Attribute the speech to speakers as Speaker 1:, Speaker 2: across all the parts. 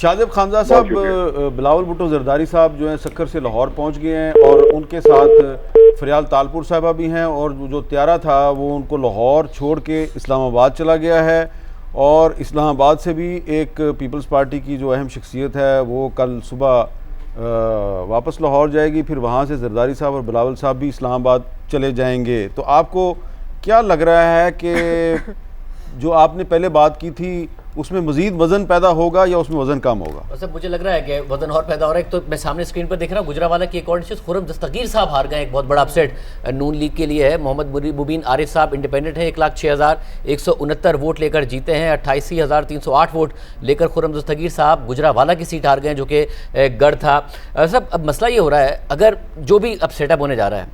Speaker 1: शाहज़ेब खानज़ाद साहब, बिलावल भुट्टो ज़रदारी साहब जो हैं सक्खर से लाहौर पहुंच गए हैं और उनके साथ फरियाल तालपुर साहिबा भी हैं, और जो त्यारा था वो उनको लाहौर छोड़ के इस्लामाबाद चला गया है, और इस्लामाबाद से भी एक पीपल्स पार्टी की जो अहम शख्सियत है वो कल सुबह वापस लाहौर जाएगी, फिर वहाँ से ज़रदारी साहब और बिलावल साहब भी इस्लामाबाद चले जाएंगे। तो आपको क्या लग रहा है कि जो आपने पहले बात की थी उसमें मजीद वजन पैदा होगा या उसमें वजन कम होगा?
Speaker 2: वैसे मुझे लग रहा है कि वजन और पैदा हो रहा है। एक तो मैं सामने स्क्रीन पर देख रहा हूँ गुजरावाला की एक और डिस्ट्रिक्ट खुर्रम दस्तगीर साहब हार गए, एक बहुत बड़ा अपसेट नून लीग के लिए है। मोहम्मद मुबीन आरिफ साहब इंडिपेंडेंट हैं, 1,06,169 वोट लेकर जीते हैं। 88,308 वोट लेकर खुर्रम दस्तगीर साहब गुजरावाला की सीट हार गए जो कि गढ़ था। सब अब मसला ये हो रहा है, अगर जो भी अब सेटअप होने जा रहा है,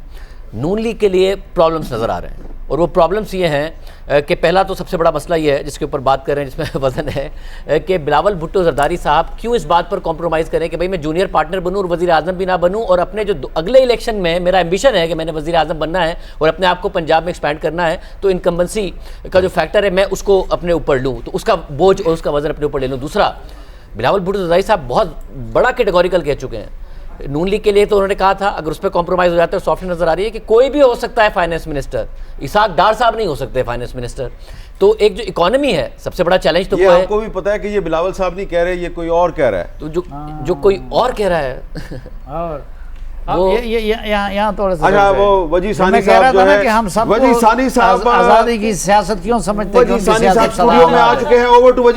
Speaker 2: नून लीग के लिए प्रॉब्लम्स नज़र आ रहे हैं, और वो प्रॉब्लम्स ये हैं कि पहला तो सबसे बड़ा मसला ये है जिसके ऊपर बात कर रहे हैं, जिसमें वजन है कि बिलावल भुट्टो ज़रदारी साहब क्यों इस बात पर कॉम्प्रोमाइज़ करें कि भाई मैं जूनियर पार्टनर बनूं और वज़ीर आज़म भी ना बनूं, और अपने जो अगले इलेक्शन में मेरा एम्बिशन है कि मैंने वज़ीर आज़म बनना है और अपने आप को पंजाब में एक्सपैंड करना है, तो इनकम्बेंसी का जो फैक्टर है मैं उसको अपने ऊपर लूँ, तो उसका बोझ और उसका वज़न अपने ऊपर ले लूँ। दूसरा, बिलावल भुट्टो ज़रदारी साहब बहुत बड़ा कैटेगोरिकल कह चुके हैं नून लीग के लिए, तो उन्होंने कहा था अगर उस पर कॉम्प्रोमाइज़ हो जाता है, सॉफ्ट नज़र आ रही है कि कोई भी हो सकता है फाइनेंस मिनिस्टर, इसाक डार साहब नहीं हो सकते फाइनेंस मिनिस्टर। तो एक जो इकोनॉमी है सबसे बड़ा चैलेंज तो वो है।
Speaker 1: आपको भी पता है कि ये बिलावल साहब नहीं कह रहे, ये कोई और कह रहा है,
Speaker 2: तो जो कोई और कह रहा है
Speaker 3: और
Speaker 2: वो
Speaker 3: यहाँ थोड़ा सा
Speaker 1: अच्छा वो वजी सानी साहब जो है,
Speaker 3: कि हम सब
Speaker 1: वजी सानी साहब
Speaker 3: आज़ादी की सियासत क्यों समझते हैं,
Speaker 1: वजी सानी साहब स्टूडियो में आ चुके हैं। ओवर टू वजी